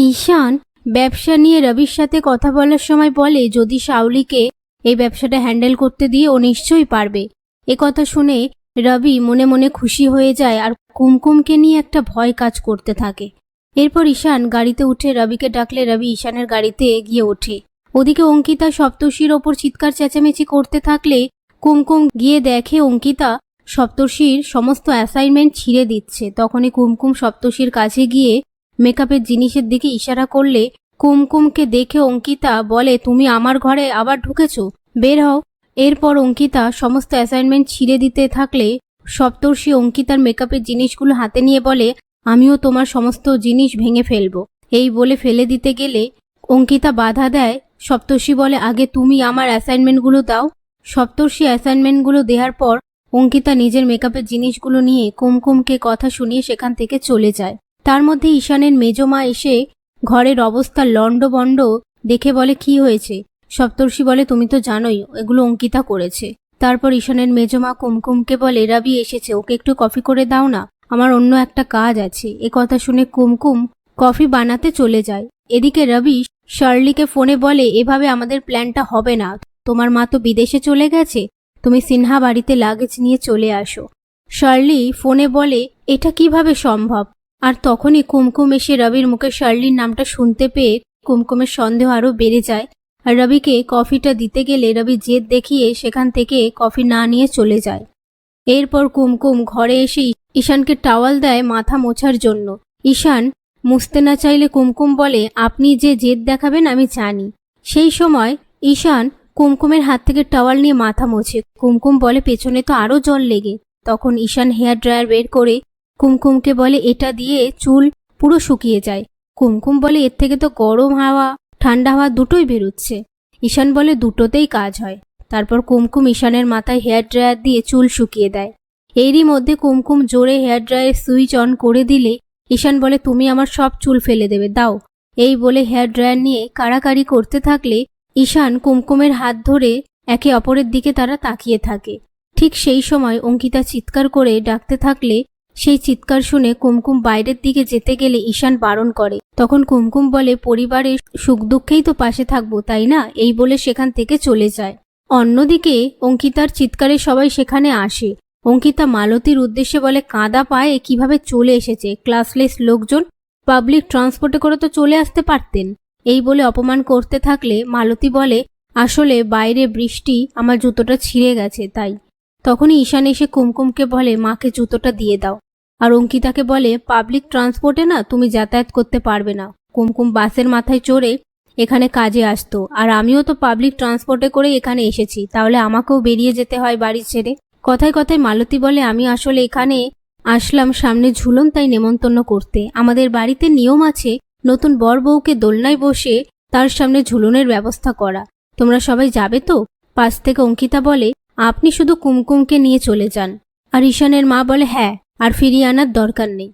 ঈশান ব্যবসা নিয়ে রবির সাথে কথা বলার সময় বলে যদি শাওলিকে এই ব্যবসাটা হ্যান্ডেল করতে দিয়ে ও নিশ্চয়ই পারবে। কথা শুনে রবি মনে মনে খুশি হয়ে যায় আর কুমকুমকে নিয়ে একটা ভয় কাজ করতে থাকে। এরপর ঈশান গাড়িতে উঠে রবিকে ডাকলে রবি ঈশানের গাড়িতে গিয়ে ওঠে। ওদিকে অঙ্কিতা সপ্তর্ষির ওপর চিৎকার চেঁচামেচি করতে থাকলে কুমকুম গিয়ে দেখে অঙ্কিতা সপ্তর্ষির সমস্ত অ্যাসাইনমেন্ট ছিঁড়ে দিচ্ছে। তখনই কুমকুম সপ্তর্ষির কাছে গিয়ে মেকআপের জিনিসের দিকে ইশারা করলে কুমকুমকে দেখে অঙ্কিতা বলে, তুমি আমার ঘরে আবার ঢুকেছো, বের হও। এরপর অঙ্কিতা সমস্ত অ্যাসাইনমেন্ট ছিঁড়ে দিতে থাকলে সপ্তর্ষি অঙ্কিতার মেকআপের জিনিসগুলো হাতে নিয়ে বলে, আমিও তোমার সমস্ত জিনিস ভেঙে ফেলবো। এই বলে ফেলে দিতে গেলে অঙ্কিতা বাধা দেয়। সপ্তর্ষি বলে, আগে তুমি আমার অ্যাসাইনমেন্টগুলো দাও। সপ্তর্ষি অ্যাসাইনমেন্টগুলো দেওয়ার পর অঙ্কিতা নিজের মেকআপের জিনিসগুলো নিয়ে কুমকুমকে কথা শুনিয়ে সেখান থেকে চলে যায়। তার মধ্যে ঈশানের মেজমা এসে ঘরের অবস্থা লন্ডভন্ড দেখে বলে, কি হয়েছে? সপ্তর্ষি বলে, তুমি তো জানোই এগুলো অঙ্কিতা করেছে। তারপর ঈশানের মেজমা কুমকুমকে বলে, রবি এসেছে, ওকে একটু কফি করে দাও না, আমার অন্য একটা কাজ আছে। কথা শুনে কুমকুম কফি বানাতে চলে যায়। এদিকে রবি শার্লিকে ফোনে বলে, এভাবে আমাদের প্ল্যানটা হবে না, তোমার মা তো বিদেশে চলে গেছে, তুমি সিনহা বাড়িতে লাগেজ নিয়ে চলে আসো। শার্লি ফোনে বলে, এটা কিভাবে সম্ভব? আর তখনই কুমকুম এসে রবির মুখে শার্লির নামটা শুনতে পেয়ে কুমকুমের সন্দেহ আরও বেড়ে যায়। আর রবিকে কফিটা দিতে গেলে রবি জেদ দেখিয়ে সেখান থেকে কফি না নিয়ে চলে যায়। এরপর কুমকুম ঘরে এসে ঈশানকে টাওয়াল দেয় মাথা মোছার জন্য। ঈশান মুছতে না চাইলে কুমকুম বলে, আপনি যে জেদ দেখাবেন আমি জানি। সেই সময় ঈশান কুমকুমের হাত থেকে টাওয়াল নিয়ে মাথা মোছে। কুমকুম বলে, পেছনে তো আরও জল লেগে। তখন ঈশান হেয়ার ড্রায়ার বের করে কুমকুমকে বলে, এটা দিয়ে চুল পুরো শুকিয়ে যায়। কুমকুম বলে, এর থেকে তো গরম হাওয়া ঠান্ডা হাওয়া দুটোই বেরোচ্ছে। ঈশান বলে, দুটোতেই কাজ হয়। তারপর কুমকুম ঈশানের মাথায় হেয়ার ড্রায়ার দিয়ে চুল শুকিয়ে দেয়। এরই মধ্যে কুমকুম জোরে হেয়ার ড্রায়ারের সুইচ অন করে দিলে ঈশান বলে, তুমি আমার সব চুল ফেলে দেবে, দাও। এই বলে হেয়ার ড্রায়ার নিয়ে কাড়াকাড়ি করতে থাকলে ঈশান কুমকুমের হাত ধরে একে অপরের দিকে তারা তাকিয়ে থাকে। ঠিক সেই সময় অঙ্কিতা চিৎকার করে ডাকতে থাকলে সেই চিৎকার শুনে কুমকুম বাইরের দিকে যেতে গেলে ঈশান বারণ করে। তখন কুমকুম বলে, পরিবারের সুখ দুঃখেই তো পাশে থাকবো, তাই না? এই বলে সেখান থেকে চলে যায়। অন্যদিকে অঙ্কিতার চিৎকারে সবাই সেখানে আসে। অঙ্কিতা মালতীর উদ্দেশ্যে বলে, কাঁদা পায়ে কিভাবে চলে এসেছে, ক্লাসলেস লোকজন, পাবলিক ট্রান্সপোর্টে করে তো চলে আসতে পারতেন। এই বলে অপমান করতে থাকলে মালতী বলে, আসলে বাইরে বৃষ্টি, আমার জুতোটা ছিঁড়ে গেছে তাই। তখনই ঈশান এসে কুমকুমকে বলে, মাকে জুতোটা দিয়ে দাও। আর অঙ্কিতাকে বলে, পাবলিক ট্রান্সপোর্টে না তুমি যাতায়াত করতে পারবে না। কুমকুম বাসের মাথায় চড়ে এখানে কাজে আসতো, আর আমিও তো পাবলিক ট্রান্সপোর্টে করে এখানে এসেছি, তাহলে আমাকেও বেরিয়ে যেতে হয় বাড়ি ছেড়ে। কথায় কথায় মালতী বলে, আমি আসলে এখানে আসলাম সামনে ঝুলন তাই নেমন্তন্ন করতে। আমাদের বাড়িতে নিয়ম আছে নতুন বর বউকে দোলনায় বসে তার সামনে ঝুলনের ব্যবস্থা করা। তোমরা সবাই যাবে তো? পাশ থেকে অঙ্কিতা বলে, আপনি শুধু কুমকুমকে নিয়ে চলে যান। আর ঈশানের মা বলে, হ্যাঁ, আর ফিরিয়ে আনার দরকার নেই।